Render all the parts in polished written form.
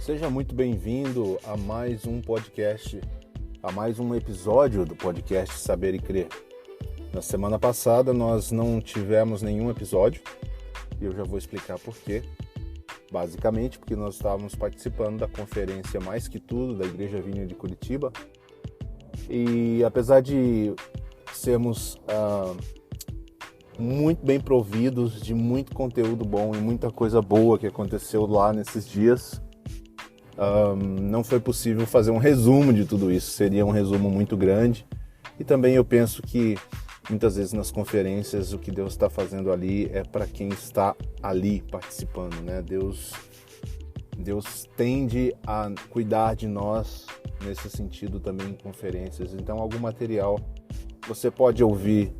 Seja muito bem-vindo a mais um podcast, a mais um episódio do podcast Saber e Crer. Na semana passada nós não tivemos nenhum episódio e eu já vou explicar por quê. Basicamente porque nós estávamos participando da conferência Mais Que Tudo da Igreja Vineyard de Curitiba e apesar de sermos muito bem providos de muito conteúdo bom e muita coisa boa que aconteceu lá nesses dias, não foi possível fazer um resumo de tudo isso, seria um resumo muito grande. E também eu penso que muitas vezes nas conferências o que Deus está fazendo ali é para quem está ali participando, né? Deus tende a cuidar de nós nesse sentido também em conferências. Então algum material você pode ouvir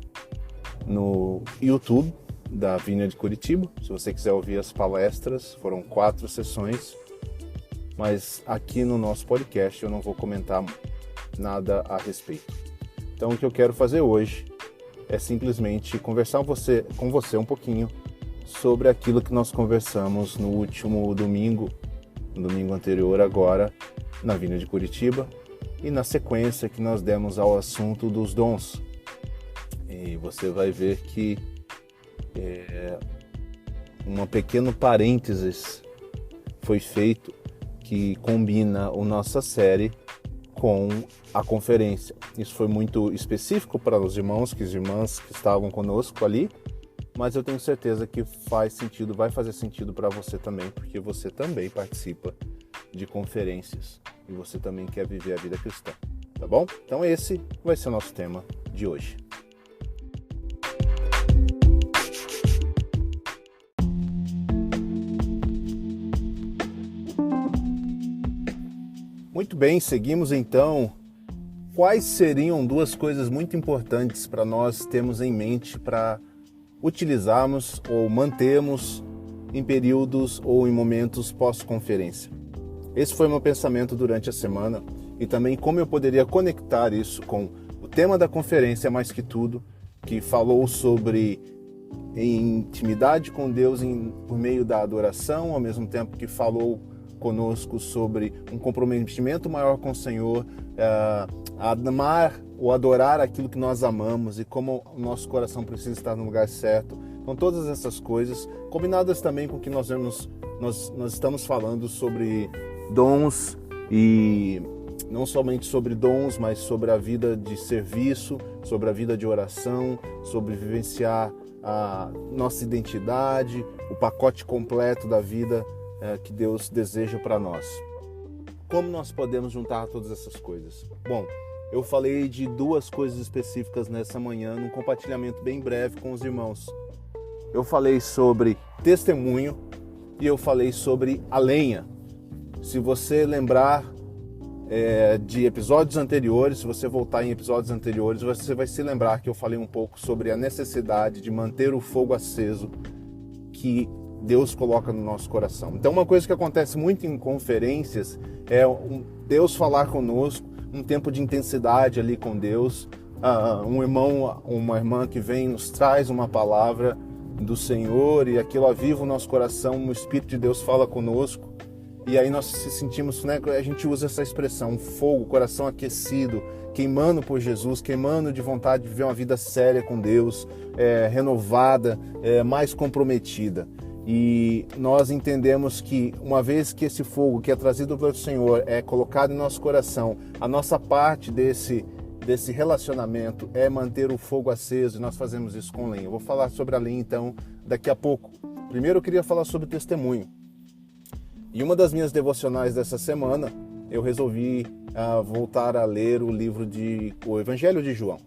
no YouTube da Vineyard de Curitiba, se você quiser ouvir as palestras, foram 4 sessões. Mas aqui no nosso podcast eu não vou comentar nada a respeito. Então o que eu quero fazer hoje é simplesmente conversar com você um pouquinho sobre aquilo que nós conversamos no último domingo, no domingo anterior agora, na Vineyard de Curitiba, e na sequência que nós demos ao assunto dos dons. E você vai ver que um pequeno parênteses foi feito que combina a nossa série com a conferência. Isso foi muito específico para os irmãos e as irmãs que estavam conosco ali, mas eu tenho certeza que vai fazer sentido para você também, porque você também participa de conferências e você também quer viver a vida cristã, tá bom? Então esse vai ser o nosso tema de hoje. Muito bem, seguimos então. Quais seriam 2 coisas muito importantes para nós termos em mente para utilizarmos ou mantermos em períodos ou em momentos pós-conferência? Esse foi meu pensamento durante a semana e também como eu poderia conectar isso com o tema da conferência Mais Que Tudo, que falou sobre intimidade com Deus por meio da adoração, ao mesmo tempo que falou conosco sobre um comprometimento maior com o Senhor, amar ou adorar aquilo que nós amamos e como o nosso coração precisa estar no lugar certo. Então todas essas coisas, combinadas também com o que nós estamos falando sobre dons, e não somente sobre dons, mas sobre a vida de serviço, sobre a vida de oração, sobre vivenciar a nossa identidade, o pacote completo da vida que Deus deseja para nós. Como nós podemos juntar todas essas coisas? Bom, eu falei de 2 coisas específicas nessa manhã, num compartilhamento bem breve com os irmãos. Eu falei sobre testemunho e eu falei sobre a lenha. Se você lembrar de episódios anteriores, se você voltar em episódios anteriores, você vai se lembrar que eu falei um pouco sobre a necessidade de manter o fogo aceso que Deus coloca no nosso coração. Então uma coisa que acontece muito em conferências é Deus falar conosco, um tempo de intensidade ali com Deus, um irmão, uma irmã que vem nos traz uma palavra do Senhor e aquilo aviva o nosso coração, o Espírito de Deus fala conosco e aí nós se sentimos, né, a gente usa essa expressão, fogo, coração aquecido, queimando por Jesus, queimando de vontade de viver uma vida séria com Deus, renovada, mais comprometida. E nós entendemos que uma vez que esse fogo que é trazido pelo Senhor é colocado em nosso coração, a nossa parte desse relacionamento é manter o fogo aceso e nós fazemos isso com lenha. Eu vou falar sobre a lenha então daqui a pouco. Primeiro eu queria falar sobre testemunho. E uma das minhas devocionais dessa semana, eu resolvi voltar a ler o Evangelho de João.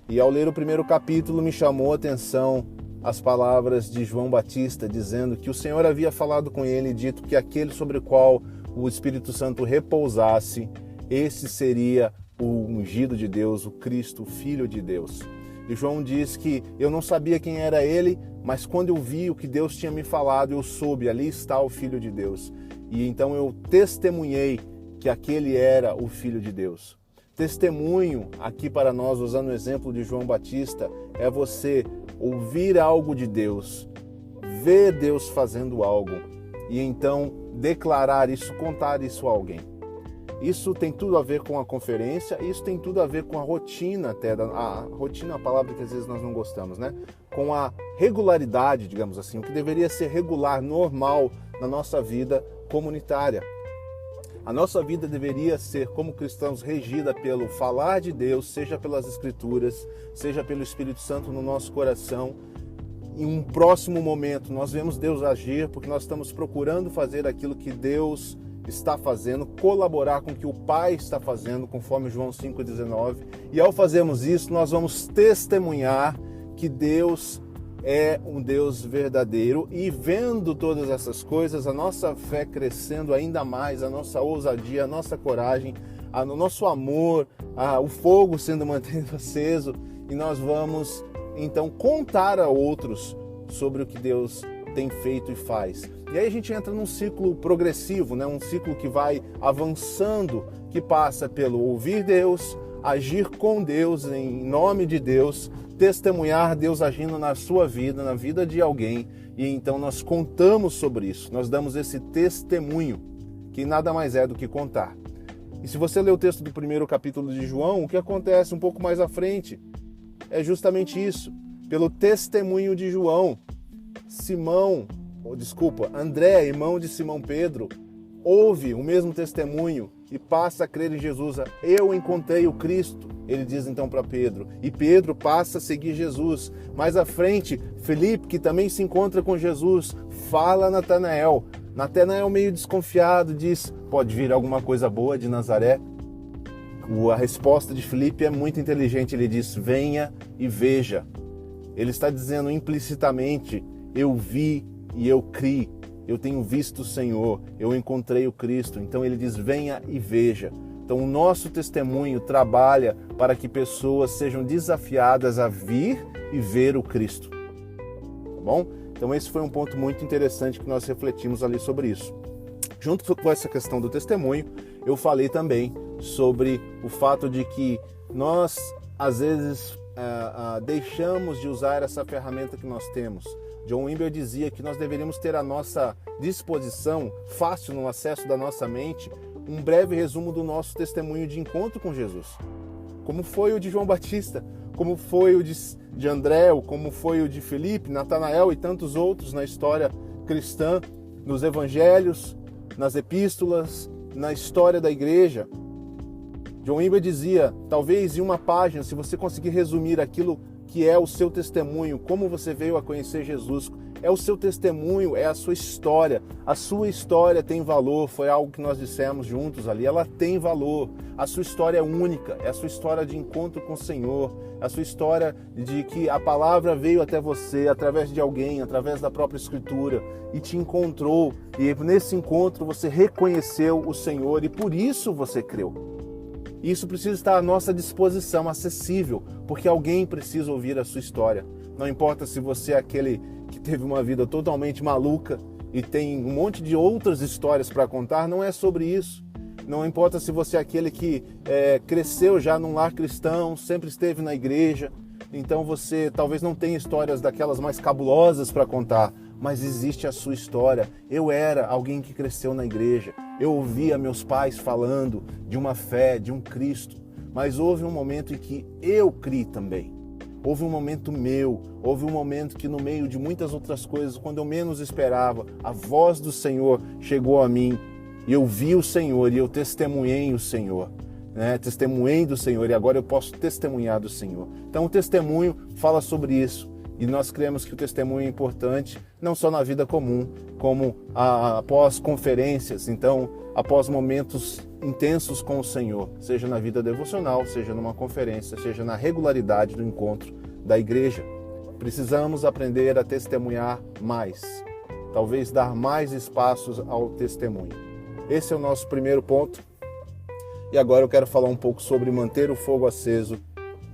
E ao ler o primeiro capítulo me chamou a atenção as palavras de João Batista, dizendo que o Senhor havia falado com ele e dito que aquele sobre o qual o Espírito Santo repousasse, esse seria o ungido de Deus, o Cristo, o Filho de Deus. E João diz que eu não sabia quem era ele, mas quando eu vi o que Deus tinha me falado, eu soube, ali está o Filho de Deus. E então eu testemunhei que aquele era o Filho de Deus. Testemunho, aqui para nós, usando o exemplo de João Batista, é você ouvir algo de Deus, ver Deus fazendo algo e então declarar isso, contar isso a alguém. Isso tem tudo a ver com a conferência, isso tem tudo a ver com a rotina até, a rotina é uma palavra que às vezes nós não gostamos, né? Com a regularidade, digamos assim, o que deveria ser regular, normal na nossa vida comunitária. A nossa vida deveria ser, como cristãos, regida pelo falar de Deus, seja pelas Escrituras, seja pelo Espírito Santo no nosso coração. Em um próximo momento, nós vemos Deus agir porque nós estamos procurando fazer aquilo que Deus está fazendo, colaborar com o que o Pai está fazendo, conforme João 5,19. E ao fazermos isso, nós vamos testemunhar que Deus é um Deus verdadeiro, e vendo todas essas coisas, a nossa fé crescendo ainda mais, a nossa ousadia, a nossa coragem, o nosso amor, o fogo sendo mantido aceso, e nós vamos então contar a outros sobre o que Deus tem feito e faz. E aí a gente entra num ciclo progressivo, né? Um ciclo que vai avançando, que passa pelo ouvir Deus, agir com Deus, em nome de Deus, testemunhar Deus agindo na sua vida, na vida de alguém, e então nós contamos sobre isso, nós damos esse testemunho, que nada mais é do que contar. E se você ler o texto do primeiro capítulo de João, o que acontece um pouco mais à frente é justamente isso. Pelo testemunho de João, André, irmão de Simão Pedro, ouve o mesmo testemunho e passa a crer em Jesus. Eu encontrei o Cristo, ele diz então para Pedro. E Pedro passa a seguir Jesus. Mais à frente, Felipe, que também se encontra com Jesus, fala a Natanael. Natanael, meio desconfiado, diz: pode vir alguma coisa boa de Nazaré? A resposta de Felipe é muito inteligente. Ele diz: venha e veja. Ele está dizendo implicitamente: eu vi e eu criei. Eu tenho visto o Senhor, eu encontrei o Cristo. Então ele diz: venha e veja. Então o nosso testemunho trabalha para que pessoas sejam desafiadas a vir e ver o Cristo. Tá bom? Então esse foi um ponto muito interessante que nós refletimos ali sobre isso. Junto com essa questão do testemunho, eu falei também sobre o fato de que nós, às vezes, deixamos de usar essa ferramenta que nós temos. John Wimber dizia que nós deveríamos ter à nossa disposição, fácil no acesso da nossa mente, um breve resumo do nosso testemunho de encontro com Jesus. Como foi o de João Batista, como foi o de André, como foi o de Felipe, Natanael e tantos outros na história cristã, nos evangelhos, nas epístolas, na história da igreja. John Wimber dizia: talvez em uma página, se você conseguir resumir aquilo que é o seu testemunho, como você veio a conhecer Jesus, é o seu testemunho, é a sua história. A sua história tem valor, foi algo que nós dissemos juntos ali, ela tem valor. A sua história é única, é a sua história de encontro com o Senhor, a sua história de que a palavra veio até você através de alguém, através da própria Escritura, e te encontrou, e nesse encontro você reconheceu o Senhor, e por isso você creu. Isso precisa estar à nossa disposição, acessível, porque alguém precisa ouvir a sua história. Não importa se você é aquele que teve uma vida totalmente maluca e tem um monte de outras histórias para contar, não é sobre isso. Não importa se você é aquele que cresceu já num lar cristão, sempre esteve na igreja, então você talvez não tenha histórias daquelas mais cabulosas para contar, mas existe a sua história. Eu era alguém que cresceu na igreja, eu ouvia meus pais falando de uma fé, de um Cristo, mas houve um momento em que eu criei também. Houve um momento meu, houve um momento que no meio de muitas outras coisas, quando eu menos esperava, a voz do Senhor chegou a mim, e eu vi o Senhor, e eu testemunhei o Senhor, né? Testemunhei do Senhor, e agora eu posso testemunhar do Senhor. Então o testemunho fala sobre isso. E nós cremos que o testemunho é importante, não só na vida comum, como após conferências, então, após momentos intensos com o Senhor, seja na vida devocional, seja numa conferência, seja na regularidade do encontro da igreja. Precisamos aprender a testemunhar mais, talvez dar mais espaços ao testemunho. Esse é o nosso primeiro ponto. E agora eu quero falar um pouco sobre manter o fogo aceso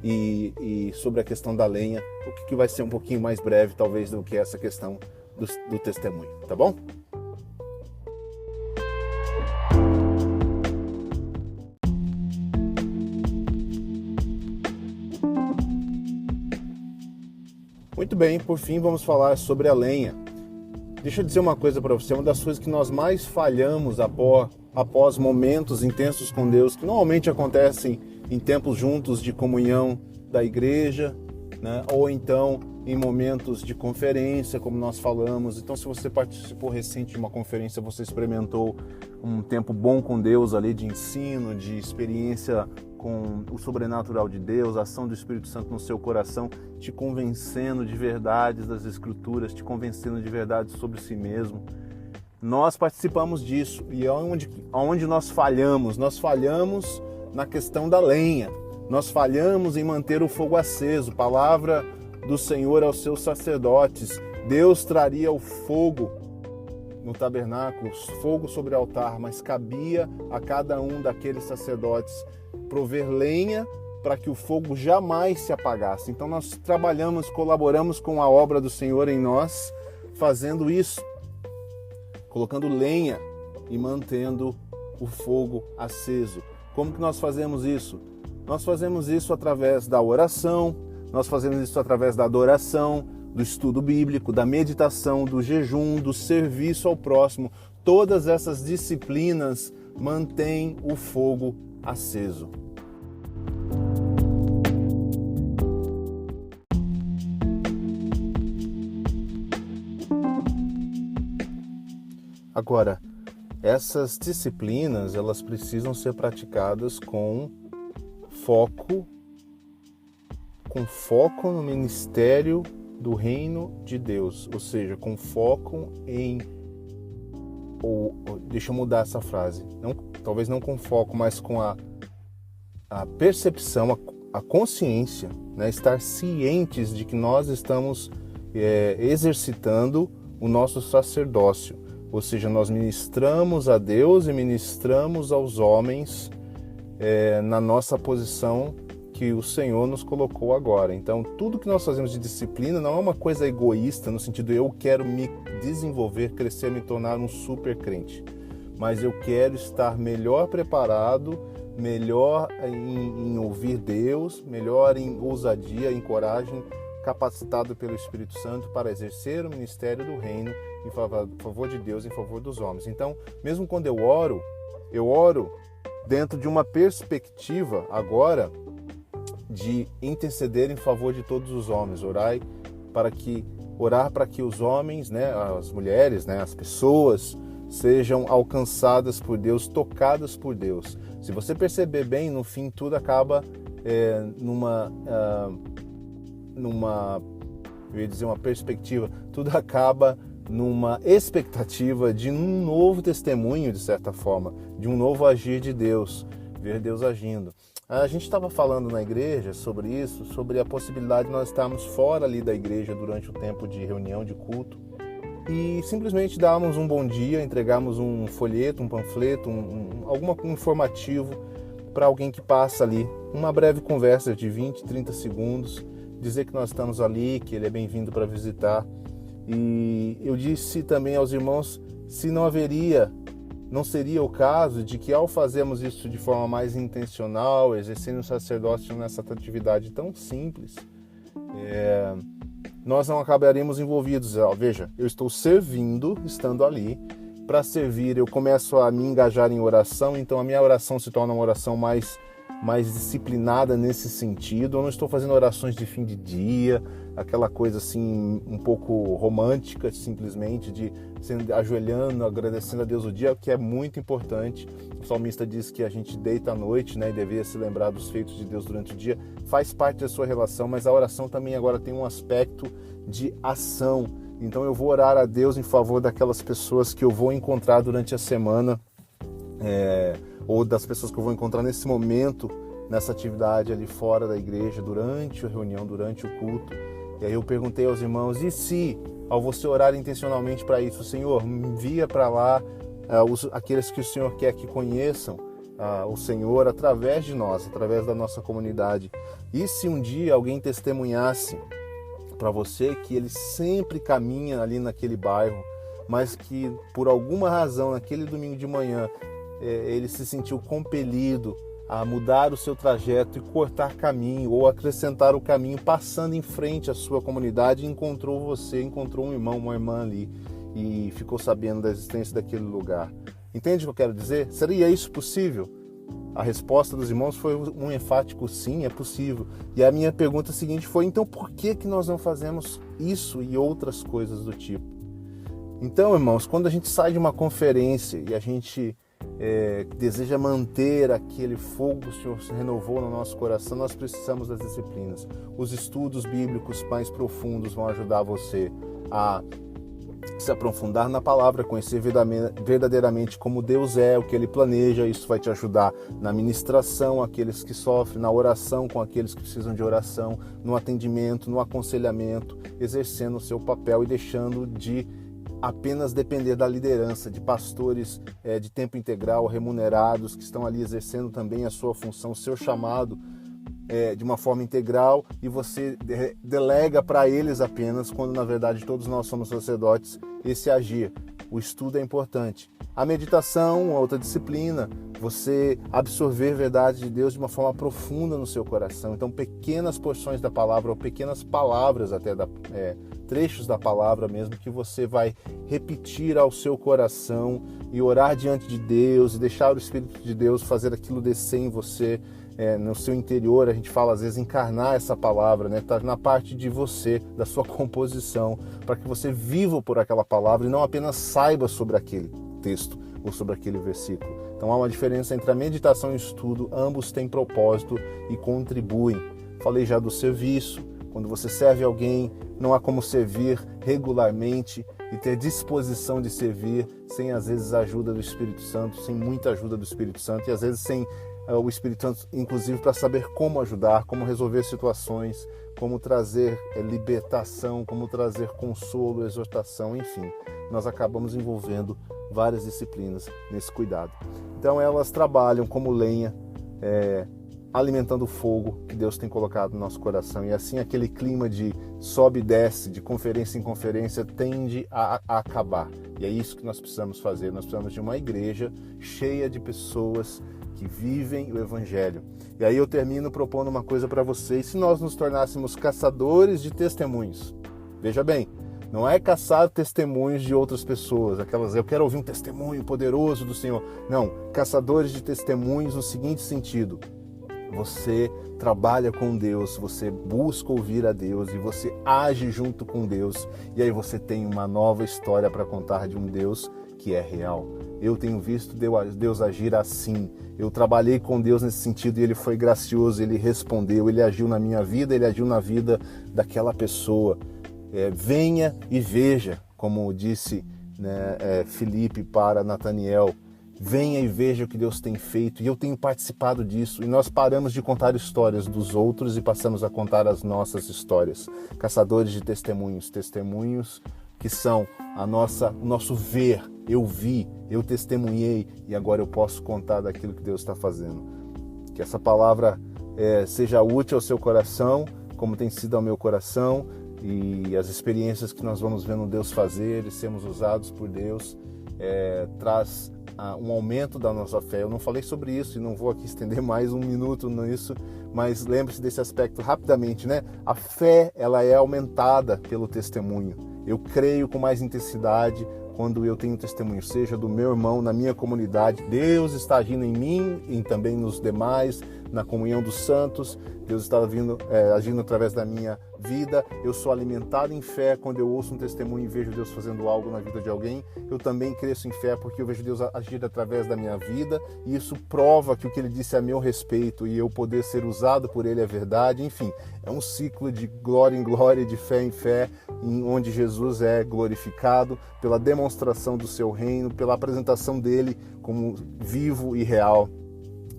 e sobre a questão da lenha, o que vai ser um pouquinho mais breve, talvez, do que essa questão do testemunho, tá bom? Muito bem, por fim vamos falar sobre a lenha. Deixa eu dizer uma coisa para você, uma das coisas que nós mais falhamos após momentos intensos com Deus, que normalmente acontecem em tempos juntos de comunhão da igreja, né? Ou então em momentos de conferência, como nós falamos. Então, se você participou recente de uma conferência, você experimentou um tempo bom com Deus ali, de ensino, de experiência com o sobrenatural de Deus, a ação do Espírito Santo no seu coração, te convencendo de verdades das Escrituras, te convencendo de verdades sobre si mesmo. Nós participamos disso, e onde nós falhamos? Nós falhamos na questão da lenha, nós falhamos em manter o fogo aceso. Palavra do Senhor aos seus sacerdotes: Deus traria o fogo no tabernáculo, fogo sobre o altar, mas cabia a cada um daqueles sacerdotes prover lenha para que o fogo jamais se apagasse. Então nós trabalhamos, colaboramos com a obra do Senhor em nós, fazendo isso, colocando lenha e mantendo o fogo aceso. Como que nós fazemos isso? Nós fazemos isso através da oração, nós fazemos isso através da adoração, do estudo bíblico, da meditação, do jejum, do serviço ao próximo. Todas essas disciplinas mantêm o fogo aceso. Agora, essas disciplinas, elas precisam ser praticadas com foco no ministério do reino de Deus, ou seja, com foco em, deixa eu mudar essa frase, talvez não com foco, mas com a percepção, a consciência, né? Estar cientes de que nós estamos exercitando o nosso sacerdócio, ou seja, nós ministramos a Deus e ministramos aos homens na nossa posição que o Senhor nos colocou agora. Então, tudo que nós fazemos de disciplina não é uma coisa egoísta, no sentido eu quero me desenvolver, crescer, me tornar um super crente, mas eu quero estar melhor preparado, melhor em ouvir Deus, melhor em ousadia, em coragem, capacitado pelo Espírito Santo para exercer o ministério do reino em favor de Deus, em favor dos homens. Então, mesmo quando eu oro dentro de uma perspectiva agora de interceder em favor de todos os homens, orar para que os homens, né, as mulheres, né, as pessoas sejam alcançadas por Deus, tocadas por Deus. Se você perceber bem, no fim tudo acaba eu ia dizer uma perspectiva, tudo acaba numa expectativa de um novo testemunho, de certa forma, de um novo agir de Deus, ver Deus agindo. A gente estava falando na igreja sobre isso, sobre a possibilidade de nós estarmos fora ali da igreja durante o tempo de reunião, de culto, e simplesmente darmos um bom dia, entregarmos um folheto, um panfleto, algum informativo para alguém que passa ali, uma breve conversa de 20, 30 segundos, dizer que nós estamos ali, que ele é bem-vindo para visitar. E eu disse também aos irmãos se não seria o caso de que ao fazermos isso de forma mais intencional, exercendo o sacerdócio nessa atividade tão simples, nós não acabaríamos envolvidos. Veja, eu estou servindo, estando ali, para servir, eu começo a me engajar em oração, então a minha oração se torna uma oração mais disciplinada nesse sentido. Eu não estou fazendo orações de fim de dia, aquela coisa assim um pouco romântica, simplesmente de ajoelhando, agradecendo a Deus o dia, que é muito importante. O salmista diz que a gente deita à noite, né, e deveria se lembrar dos feitos de Deus durante o dia. Faz parte da sua relação, mas a oração também agora tem um aspecto de ação. Então eu vou orar a Deus em favor daquelas pessoas que eu vou encontrar durante a semana, ou das pessoas que eu vou encontrar nesse momento, nessa atividade ali fora da igreja, durante a reunião, durante o culto. E aí eu perguntei aos irmãos, e se, ao você orar intencionalmente para isso, Senhor, envia para lá aqueles que o Senhor quer que conheçam o Senhor através de nós, através da nossa comunidade. E se um dia alguém testemunhasse para você que ele sempre caminha ali naquele bairro, mas que por alguma razão, naquele domingo de manhã, ele se sentiu compelido a mudar o seu trajeto e cortar caminho ou acrescentar o caminho, passando em frente à sua comunidade, encontrou você, encontrou um irmão, uma irmã ali. e ficou sabendo da existência daquele lugar. Entende o que eu quero dizer? Seria isso possível? A resposta dos irmãos foi um enfático sim, é possível. E a minha pergunta seguinte foi, então por que nós não fazemos isso e outras coisas do tipo? Então, irmãos, quando a gente sai de uma conferência e a gente deseja manter aquele fogo que o Senhor se renovou no nosso coração, nós precisamos das disciplinas. Os estudos bíblicos mais profundos vão ajudar você a se aprofundar na palavra, conhecer verdadeiramente como Deus é, o que Ele planeja. Isso vai te ajudar na ministração àqueles que sofrem, na oração com aqueles que precisam de oração, no atendimento, no aconselhamento, exercendo o seu papel e deixando de apenas depender da liderança de pastores de tempo integral, remunerados, que estão ali exercendo também a sua função, o seu chamado de uma forma integral, e você delega para eles apenas, quando na verdade todos nós somos sacerdotes, esse agir. O estudo é importante. A meditação, outra disciplina, você absorver a verdade de Deus de uma forma profunda no seu coração. Então, pequenas porções da palavra, ou pequenas palavras até, trechos da palavra mesmo, que você vai repetir ao seu coração e orar diante de Deus e deixar o Espírito de Deus fazer aquilo descer em você, no seu interior. A gente fala às vezes encarnar essa palavra, né? Tá na parte de você, da sua composição, para que você viva por aquela palavra e não apenas saiba sobre aquele texto ou sobre aquele versículo. Então há uma diferença entre a meditação e o estudo, ambos têm propósito e contribuem. Falei já do serviço. Quando você serve alguém, não há como servir regularmente e ter disposição de servir sem, às vezes, a ajuda do Espírito Santo, sem muita ajuda do Espírito Santo, e às vezes sem o Espírito Santo, inclusive, para saber como ajudar, como resolver situações, como trazer libertação, como trazer consolo, exortação, enfim. Nós acabamos envolvendo várias disciplinas nesse cuidado. Então elas trabalham como lenha, alimentando o fogo que Deus tem colocado no nosso coração. E assim aquele clima de sobe e desce, de conferência em conferência, tende a acabar. E é isso que nós precisamos fazer. Nós precisamos de uma igreja cheia de pessoas que vivem o Evangelho. E aí eu termino propondo uma coisa para vocês. Se nós nos tornássemos caçadores de testemunhos, veja bem, não é caçar testemunhos de outras pessoas, aquelas, eu quero ouvir um testemunho poderoso do Senhor. Não, caçadores de testemunhos no seguinte sentido: você trabalha com Deus, você busca ouvir a Deus e você age junto com Deus, e aí você tem uma nova história para contar de um Deus que é real. Eu tenho visto Deus agir assim. Eu trabalhei com Deus nesse sentido e Ele foi gracioso, Ele respondeu, Ele agiu na minha vida, Ele agiu na vida daquela pessoa. Venha e veja, como disse, Filipe para Nataniel. Venha e veja o que Deus tem feito, e eu tenho participado disso, e nós paramos de contar histórias dos outros e passamos a contar as nossas histórias. Caçadores de testemunhos, testemunhos que são o nosso ver. Eu vi, eu testemunhei, e agora eu posso contar daquilo que Deus está fazendo. Que essa palavra seja útil ao seu coração, como tem sido ao meu coração, e as experiências que nós vamos vendo Deus fazer e sermos usados por Deus traz um aumento da nossa fé. Eu não falei sobre isso e não vou aqui estender mais um minuto nisso, mas lembre-se desse aspecto rapidamente, né? A fé, ela é aumentada pelo testemunho. Eu creio com mais intensidade quando eu tenho testemunho, seja do meu irmão, na minha comunidade. Deus está agindo em mim e também nos demais, na comunhão dos santos. Deus está agindo através da minha vida. Eu sou alimentado em fé quando eu ouço um testemunho e vejo Deus fazendo algo na vida de alguém. Eu também cresço em fé porque eu vejo Deus agir através da minha vida, e isso prova que o que Ele disse a meu respeito e eu poder ser usado por Ele é verdade. Enfim, é um ciclo de glória em glória, de fé em fé, onde Jesus é glorificado pela demonstração do seu reino, pela apresentação dele como vivo e real.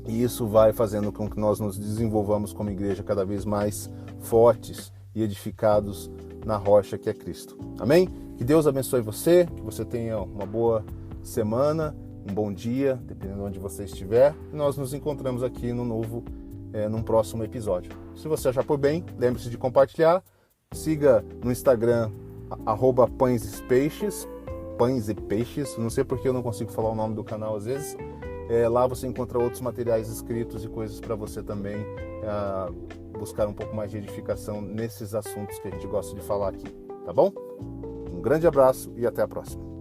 E isso vai fazendo com que nós nos desenvolvamos como igreja cada vez mais fortes e edificados na rocha que é Cristo. Amém? Que Deus abençoe você, que você tenha uma boa semana, um bom dia, dependendo de onde você estiver. E nós nos encontramos aqui num próximo episódio. Se você achar por bem, lembre-se de compartilhar. Siga no Instagram, @pães e peixes. Não sei porque eu não consigo falar o nome do canal às vezes. Lá você encontra outros materiais escritos e coisas para você também buscar um pouco mais de edificação nesses assuntos que a gente gosta de falar aqui, tá bom? Um Um grande abraço e até a próxima.